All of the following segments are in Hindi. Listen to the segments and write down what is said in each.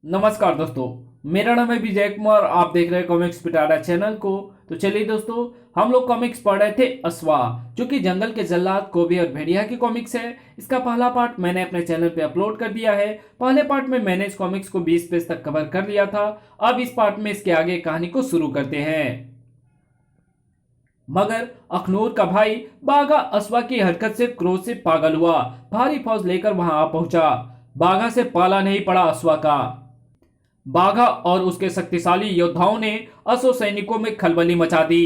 नमस्कार दोस्तों। मेरा नाम है विजय कुमार। आप देख रहे हैं कॉमिक्स पिटारा चैनल को। तो चलिए दोस्तों, हम लोग कॉमिक्स पढ़ रहे थे अश्वा, जो कि जंगल के जल्लाद कोबी और भेड़िया की कॉमिक्स है। इसका पहला पार्ट मैंने अपने चैनल पे अपलोड कर दिया है। पहले पार्ट में मैंने इस कॉमिक्स को 20 पेज तक कवर कर लिया था। अब इस पार्ट में इसके आगे कहानी को शुरू करते हैं। मगर अखनूर का भाई बाघा अश्वा की हरकत से क्रोध से पागल हुआ। भारी फौज लेकर वहां आ पहुंचा। बाघा से पाला नहीं पड़ा अश्वा का। बाघा और उसके शक्तिशाली योद्धाओं ने असो सैनिकों में खलबली मचा दी।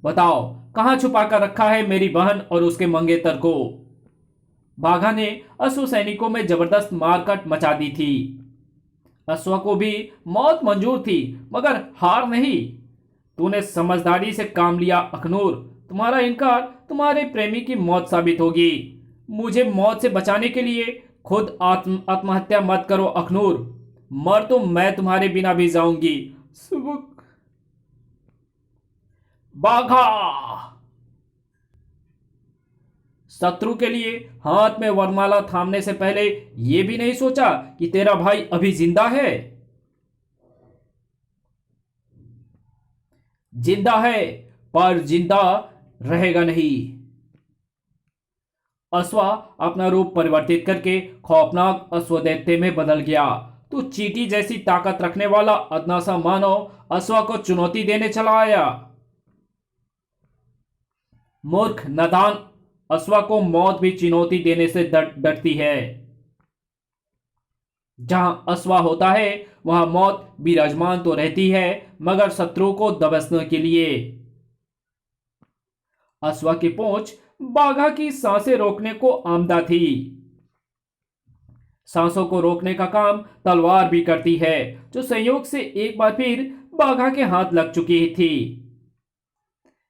बताओ, कहां छुपा कर रखा है मेरी बहन और उसके मंगेतर को। बाघा ने असो सैनिकों में जबरदस्त मारकाट मचा दी थी। अश्वा को भी मौत मंजूर थी, मगर हार नहीं। तूने समझदारी से काम लिया अखनूर। तुम्हारा इनकार तुम्हारे प्रेमी की मौत साबित होगी। मुझे मौत से बचाने के लिए खुद आत्महत्या मत करो अखनूर। मर तो मैं तुम्हारे बिना भी जाऊंगी। सुबुक बाघा शत्रु के लिए हाथ में वरमाला थामने से पहले यह भी नहीं सोचा कि तेरा भाई अभी जिंदा है। जिंदा है, पर जिंदा रहेगा नहीं। अश्वा अपना रूप परिवर्तित करके खौफनाक अश्वदैत्य में बदल गया। तो चींटी जैसी ताकत रखने वाला अदना सा मानव अश्वा को चुनौती देने चला आया। मूर्ख नादान, अश्वा को मौत भी चुनौती देने से डरती है। जहां अश्वा होता है वहां मौत विराजमान तो रहती है, मगर शत्रु को दबसने के लिए। अश्वा की पूंछ बाघा की सांसें रोकने को आमदा थी। सांसों को रोकने का काम तलवार भी करती है, जो संयोग से एक बार फिर बाघा के हाथ लग चुकी थी।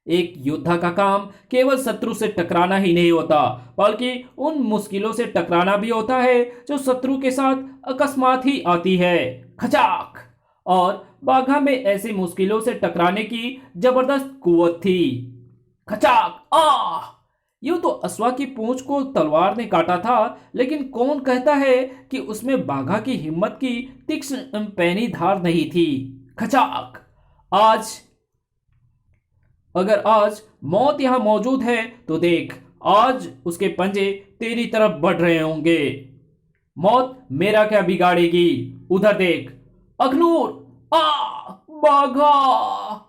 एक योद्धा का काम केवल शत्रु से टकराना ही नहीं होता, बल्कि उन मुश्किलों से टकराना भी होता है जो शत्रु के साथ अकस्मात ही आती है। खचाक! और बाघा में ऐसी मुश्किलों से टकराने की जबरदस्त कुव्वत थी। खचाक! आ! यूं तो अश्वा की पूंछ को तलवार ने काटा था, लेकिन कौन कहता है कि उसमें बाघा की हिम्मत की तीक्ष्ण पैनी धार नहीं थी। खचाक! अगर आज मौत यहां मौजूद है तो देख, आज उसके पंजे तेरी तरफ बढ़ रहे होंगे। मौत मेरा क्या बिगाड़ेगी। उधर देख, अखनूर! आ! बाघा!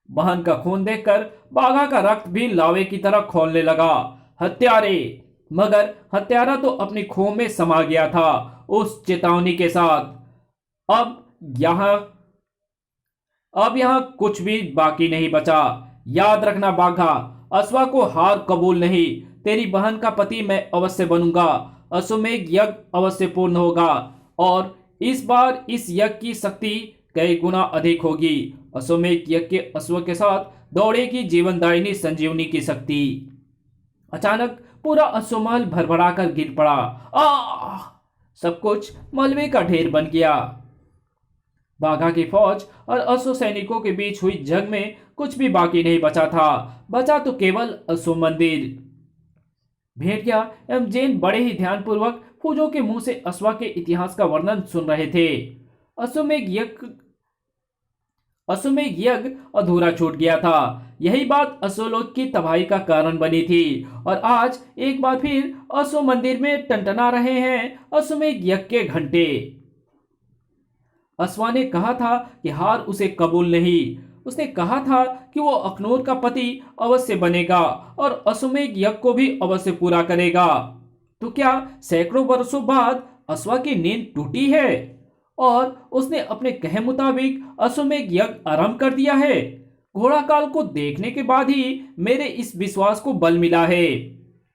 बहन का खून देखकर बाघा का रक्त भी लावे की तरह खौलने लगा। हत्यारे! मगर हत्यारा तो अपनी खून में समा गया था, उस चेतावनी के साथ। यहां अब यहां कुछ भी बाकी नहीं बचा। याद रखना बाघा, अश्वा को हार कबूल नहीं। तेरी बहन का पति मैं अवश्य बनूंगा। अश्वमेध यज्ञ अवश्य पूर्ण होगा, और इस बार इस यज्ञ की शक्ति कई गुना अधिक होगी। अश्वमेध यज्ञ के अश्व के साथ दौड़ेगी जीवनदायिनी संजीवनी की शक्ति। अचानक पूरा अश्वमहल भरभरा कर गिर पड़ा। आ! सब कुछ मलबे का ढेर बन गया। बाघा की फौज और अश्व सैनिकों के बीच हुई जंग में कुछ भी बाकी नहीं बचा था। बचा तो केवल अश्व मंदिर। भेड़िया एवं जैन बड़े ही ध्यानपूर्वक फौजों के मुंह से अश्वा के इतिहास का वर्णन सुन रहे थे। अश्वमेध यज्ञ अधूरा छूट गया था। यही बात अश्वलोक की तबाही का कारण बनी थी, और आज एक बार फिर अश्व मंदिर में टंटना रहे हैं अश्वमेध यज्ञ के घंटे। अश्वा ने कहा था कि हार उसे कबूल नहीं। उसने कहा था कि वो अखनूर का पति अवश्य बनेगा और अश्वमेध यज्ञ को भी अवश्य पूरा करेगा। तो क्या सैकड़ों वर्षों बाद अश्वा की नींद टूटी है और उसने अपने कहे मुताबिक अश्वमेध यज्ञ आरंभ कर दिया है? घोड़ा काल को देखने के बाद ही मेरे इस विश्वास को बल मिला है।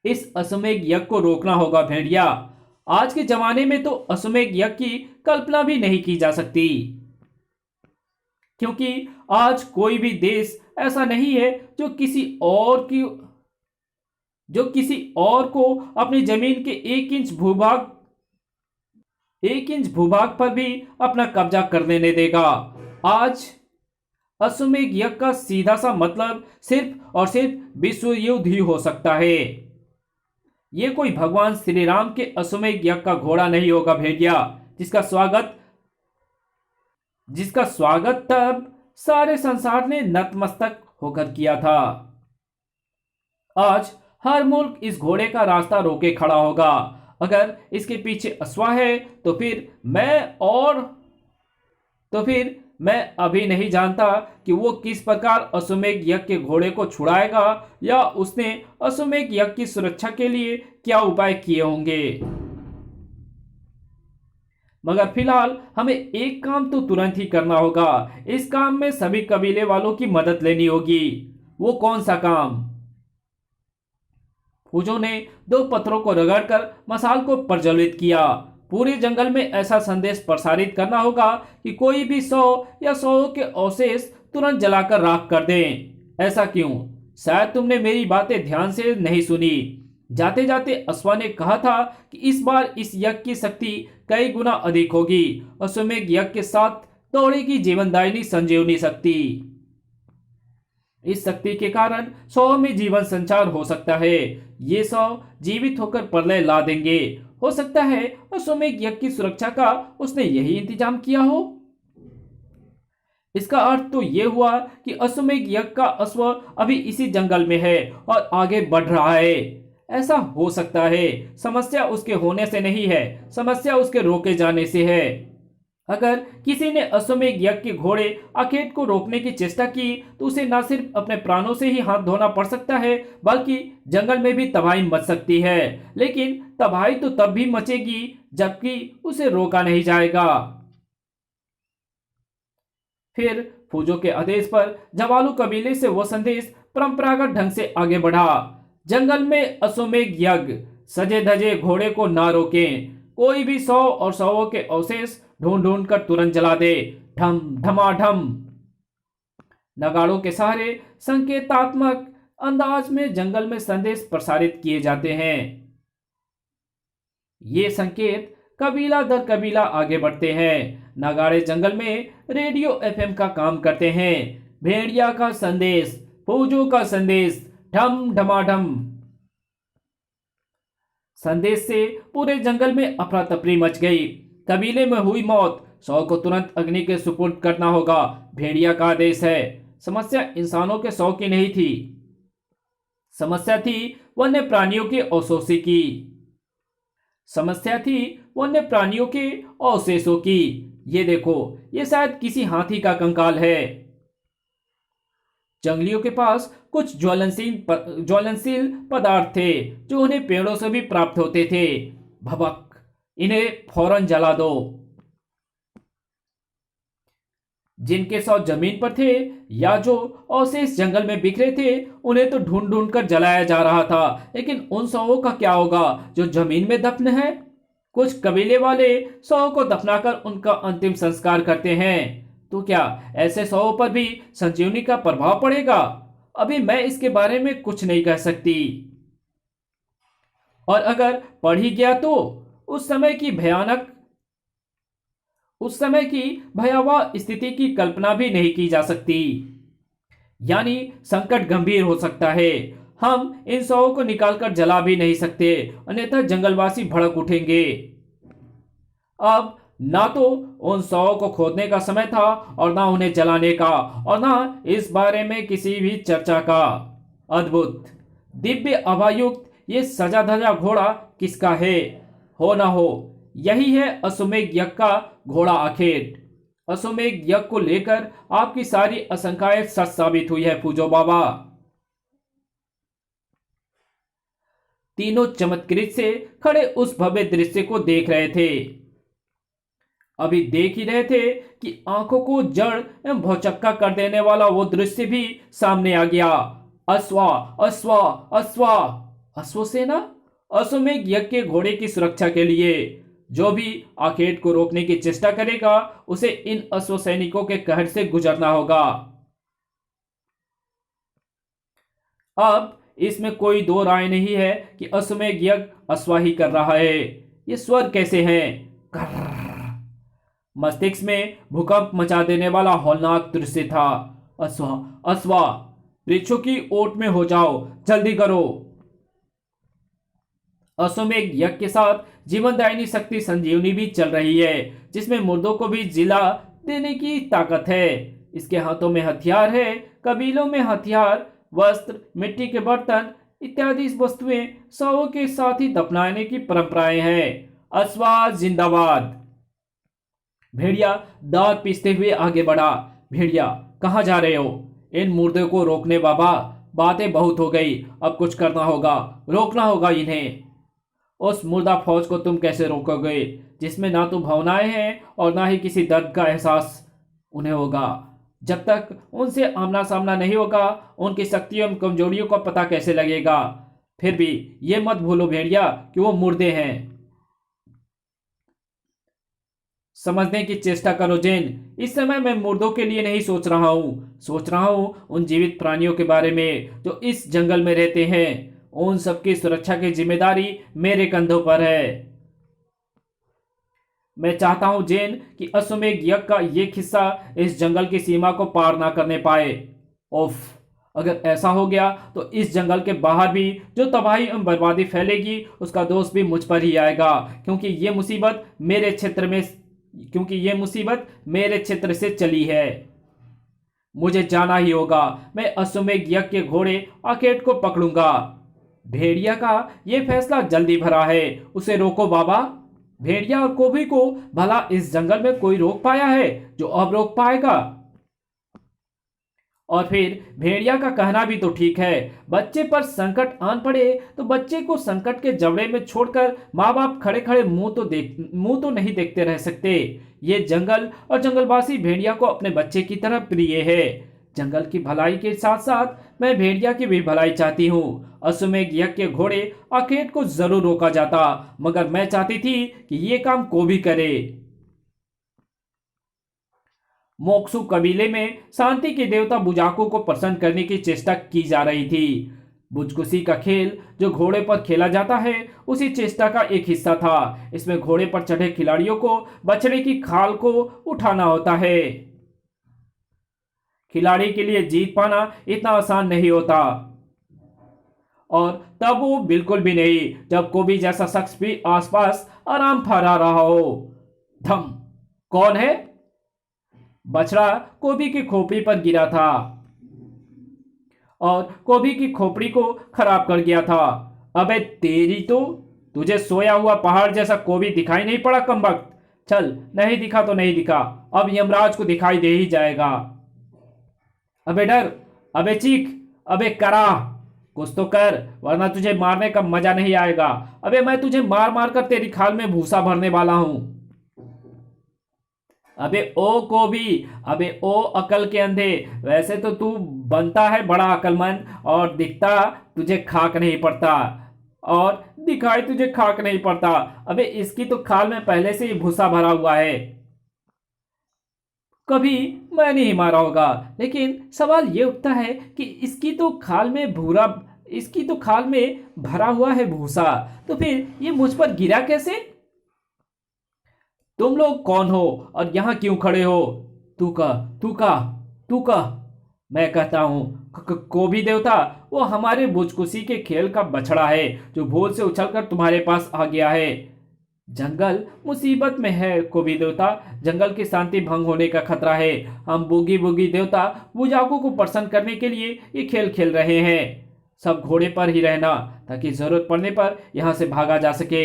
इस अश्वमेध यज्ञ को रोकना होगा भेड़िया। आज के जमाने में तो अश्वमेध यज्ञ की कल्पना भी नहीं की जा सकती, क्योंकि आज कोई भी देश ऐसा नहीं है जो किसी और को अपनी जमीन के एक इंच भूभाग पर भी अपना कब्जा करने नहीं देगा। आज अश्वमेध यज्ञ का सीधा सा मतलब सिर्फ और सिर्फ विश्व युद्ध ही हो सकता है। ये कोई भगवान श्री राम के अश्वमेध यज्ञ का घोड़ा नहीं होगा भेड़िया। जिसका स्वागत जिसका स्वागत तब सारे संसार ने नतमस्तक होकर किया था। आज हर मुल्क इस घोड़े का रास्ता रोके खड़ा होगा। अगर इसके पीछे अश्वा है तो फिर मैं अभी नहीं जानता कि वो किस प्रकार अश्वमेध यज्ञ के घोड़े को छुड़ाएगा या उसने अश्वमेध यज्ञ की सुरक्षा के लिए क्या उपाय किए होंगे। मगर फिलहाल हमें एक काम तो तुरंत ही करना होगा। इस काम में सभी कबीले वालों की मदद लेनी होगी। वो कौन सा काम? फूजो ने दो पत्थरों को रगड़कर मसाल को प्रज्वलित किया। पूरे जंगल में ऐसा संदेश प्रसारित करना होगा कि कोई भी 100 या 100 के अवशेष तुरंत जलाकर राख कर दें। ऐसा क्यों? शायद तुमने मेरी बातें ध्यान से नहीं सुनी। जाते जाते अश्वा ने कहा था कि इस बार इस यज्ञ की शक्ति कई गुना अधिक होगी। अश्वमेध यज्ञ के साथ दौड़ेगी जीवनदायिनी संजीवनी शक्ति। इस शक्ति के कारण 100 में जीवन संचार हो सकता है। ये 100 जीवित होकर प्रलय ला देंगे। हो सकता है अश्वमेध यज्ञ की सुरक्षा का उसने यही इंतजाम किया हो। इसका अर्थ तो यह हुआ कि अश्वमेध यज्ञ का अश्व अभी इसी जंगल में है और आगे बढ़ रहा है। ऐसा हो सकता है। समस्या उसके होने से नहीं है, समस्या उसके रोके जाने से है। अगर किसी ने अश्वमेध यज्ञ के घोड़े आखेट को रोकने की चेष्टा की तो उसे न सिर्फ अपने प्राणों से ही हाथ धोना पड़ सकता है बल्कि जंगल में भी तबाही मच सकती है। लेकिन तबाही तो तब भी मचेगी जबकि उसे रोका नहीं जाएगा। फिर फूजो के आदेश पर जवालू कबीले से वो संदेश परंपरागत ढंग से आगे बढ़ा। जंगल में अश्वमेध यज्ञ, सजे धजे घोड़े को ना रोकें। कोई भी 100 और 100 के अवशेष ढूंढ ढूंढ कर तुरंत जला दे। ढम ढमाढम। नगाड़ों के सहारे संकेतात्मक अंदाज में जंगल में संदेश प्रसारित किए जाते हैं। ये संकेत कबीला दर कबीला आगे बढ़ते हैं। नगाड़े जंगल में रेडियो एफएम का काम करते हैं। भेड़िया का संदेश, फौजों का संदेश, ढम ढमाढम। संदेश से पूरे जंगल में अफरा तफरी मच गई। कबीले में हुई मौत, 100 को तुरंत अग्नि के सुपुर्द करना होगा। भेड़िया का आदेश है। समस्या इंसानों के 100 की नहीं थी, समस्या थी वन्य प्राणियों के अवशोषी की। समस्या थी वन्य प्राणियों के अवशेषों की। ये देखो, ये शायद किसी हाथी का कंकाल है। जंगलियों के पास कुछ ज्वलनशील पदार्थ थे जो उन्हें पेड़ों से भी प्राप्त होते थे। भबक, इन्हें फौरन जला दो। जिनके 100 जमीन पर थे या जो अवशेष जंगल में बिखरे थे उन्हें तो ढूंढ ढूंढ कर जलाया जा रहा था। लेकिन उन 100 का क्या होगा जो जमीन में दफन है? कुछ कबीले वाले 100 को दफनाकर उनका अंतिम संस्कार करते हैं। तो क्या ऐसे 100 पर भी संजीवनी का प्रभाव पड़ेगा? अभी मैं इसके बारे में कुछ नहीं कह सकती। और अगर पढ़ ही गया तो उस समय की भयावह स्थिति की कल्पना भी नहीं की जा सकती। यानी संकट गंभीर हो सकता है। हम इन 100 को निकालकर जला भी नहीं सकते, अन्यथा जंगलवासी भड़क उठेंगे। अब ना तो उन 100 को खोदने का समय था और ना उन्हें जलाने का, और ना इस बारे में किसी भी चर्चा का। अद्भुत, दिव्य, अभायुक्त ये सजा धजा घोड़ा किसका है? हो ना हो, यही है अश्वमेध यज्ञ का घोड़ा आखेट। अश्वमेध यज्ञ को लेकर आपकी सारी आशंकाएं सच साबित हुई है फूजो बाबा। तीनों चमत्कृत से खड़े उस भव्य दृश्य को देख रहे थे। अभी देख ही रहे थे कि आंखों को जड़ एवं भौचक्का कर देने वाला वो दृश्य भी सामने आ गया। अश्वा अश्वा अश्वा, अश्वसेना अश्वमेध यज्ञ के घोड़े की सुरक्षा के लिए। जो भी आखेट को रोकने की चेष्टा करेगा उसे इन अश्व सैनिकों के कहर से गुजरना होगा। अब इसमें कोई दो राय नहीं है कि अश्वमेध यज्ञ अश्वा ही कर रहा है। ये स्वर कैसे हैं? मस्तिष्क में भूकंप मचा देने वाला हौलनाक दृश्य था। अश्वा अश्वा, वृक्षों की ओट में हो जाओ, जल्दी करो। अश्वमेध यज्ञ के साथ जीवनदायिनी शक्ति संजीवनी भी चल रही है, जिसमें मुर्दों को भी जिला देने की ताकत है। इसके हाथों में हथियार है। कबीलों में हथियार, वस्त्र, मिट्टी के बर्तन इत्यादि वस्तुएं शवों के साथ ही दफनाने की परंपराएं हैं। अस्वाद जिंदाबाद। भेड़िया दांत पीसते हुए आगे बढ़ा। भेड़िया, कहाँ जा रहे हो? इन मुर्दों को रोकने बाबा, बातें बहुत हो गई, अब कुछ करना होगा, रोकना होगा इन्हें। उस मुर्दा फौज को तुम कैसे रोकोगे, जिसमें ना तो भावनाएं हैं और ना ही किसी दर्द का एहसास उन्हें होगा? जब तक उनसे आमना सामना नहीं होगा, उनकी शक्तियों एवं कमजोरियों का पता कैसे लगेगा? फिर भी ये मत भूलो भेड़िया कि वो मुर्दे हैं। समझने की चेष्टा करो जेन, इस समय मैं मुर्दों के लिए नहीं सोच रहा हूं उन जीवित प्राणियों के बारे में जो इस जंगल में रहते हैं। उन सबकी सुरक्षा की जिम्मेदारी मेरे कंधों पर है। मैं चाहता हूं जेन कि अश्वमेध यज्ञ का ये हिस्सा इस जंगल की सीमा को पार ना करने पाए। उफ, अगर ऐसा हो गया तो इस जंगल के बाहर भी जो तबाही एवं बर्बादी फैलेगी उसका दोष भी मुझ पर ही आएगा, क्योंकि ये मुसीबत मेरे क्षेत्र से चली है। मुझे जाना ही होगा। मैं अश्वमेध यज्ञ के घोड़े आकेट को पकड़ूंगा। भेड़िया का यह फैसला जल्दी भरा है, उसे रोको बाबा। भेड़िया और कोबी को भला इस जंगल में कोई रोक पाया है जो अब रोक पाएगा? और फिर भेड़िया का कहना भी तो ठीक है, बच्चे पर संकट आन पड़े तो बच्चे को संकट के जबड़े में छोड़कर माँ बाप खड़े खड़े मुंह तो नहीं देखते रह सकते। ये जंगल और जंगलवासी भेड़िया को अपने बच्चे की तरह प्रिय है। जंगल की भलाई के साथ साथ मैं भेड़िया की भी भलाई चाहती हूँ। अश्वमेध यज्ञ के घोड़े आखेट को जरूर रोका जाता, मगर मैं चाहती थी कि ये काम कोबी करे। मोक्सु कबीले में शांति के देवता बुजाकू को प्रसन्न करने की चेष्टा की जा रही थी। बुजकुशी का खेल जो घोड़े पर खेला जाता है उसी चेष्टा का एक हिस्सा था। इसमें घोड़े पर चढ़े खिलाड़ियों को बछड़े की खाल को उठाना होता है। खिलाड़ी के लिए जीत पाना इतना आसान नहीं होता, और तब वो बिल्कुल भी नहीं जब कोबी जैसा शख्स भी आसपास आराम फरा रहा हो। धम, कौन है? बछड़ा कोबी की खोपड़ी पर गिरा था और कोबी की खोपड़ी को खराब कर गया था। अबे तेरी तो, तुझे सोया हुआ पहाड़ जैसा कोबी दिखाई नहीं पड़ा कमबख्त? चल, नहीं दिखा तो नहीं दिखा, अब यमराज को दिखाई दे ही जाएगा। अबे डर, अबे चीख, अबे करा, कुछ तो कर, वरना तुझे मारने का मजा नहीं आएगा। अबे मैं तुझे मार मार कर तेरी खाल में भूसा भरने वाला हूं। अबे ओ कोबी, अबे ओ अकल के अंधे, वैसे तो तू बनता है बड़ा अकलमंद और दिखता तुझे खाक नहीं पड़ता, और दिखाई तुझे खाक नहीं पड़ता। अबे इसकी तो खाल में पहले से ही भूसा भरा हुआ है। कभी मैंने ही मारा होगा, लेकिन सवाल ये उठता है कि इसकी तो खाल में भरा हुआ है भूसा, तो फिर ये मुझ पर गिरा कैसे? तुम लोग कौन हो और यहां क्यों खड़े हो? तू का मैं कहता हूं कोबी देवता, वो हमारे बुजकुशी के खेल का बछड़ा है जो भूल से उछलकर तुम्हारे पास आ गया है। जंगल मुसीबत में है कोबी देवता, जंगल की शांति भंग होने का खतरा है। हम बूगी बूगी देवता बुजाकू को प्रसन्न करने के लिए ये खेल खेल रहे हैं। सब घोड़े पर ही रहना ताकि जरूरत पड़ने पर यहां से भागा जा सके।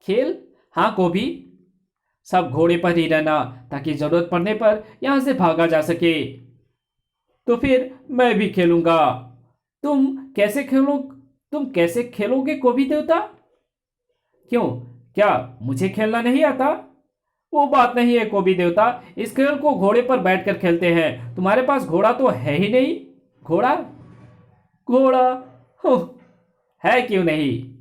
खेल? हाँ कोबी, सब घोड़े पर ही रहना ताकि जरूरत पड़ने पर यहां से भागा जा सके। तो फिर मैं भी खेलूंगा। तुम कैसे खेलोगे कोबी देवता? क्यों, क्या मुझे खेलना नहीं आता? वो बात नहीं है कोबी देवता, इस खेल को घोड़े पर बैठकर खेलते हैं। तुम्हारे पास घोड़ा तो है ही नहीं। घोड़ा है क्यों नहीं?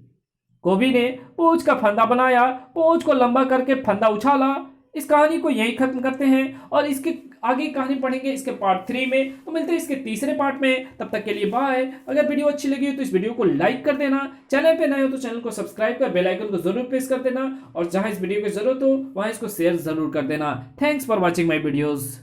कोबी ने पूंछ का फंदा बनाया, पूंछ को लंबा करके फंदा उछाला। इस कहानी को यहीं खत्म करते हैं और इसके आगे कहानी पढ़ेंगे इसके पार्ट 3 में। तो मिलते हैं इसके तीसरे पार्ट में, तब तक के लिए बाय। अगर वीडियो अच्छी लगी हो तो इस वीडियो को लाइक कर देना, चैनल पे नए हो तो चैनल को सब्सक्राइब कर बेल आइकन को जरूर प्रेस कर देना, और जहां इस वीडियो की जरूरत हो वहां इसको शेयर जरूर कर देना। Thanks for watching my videos.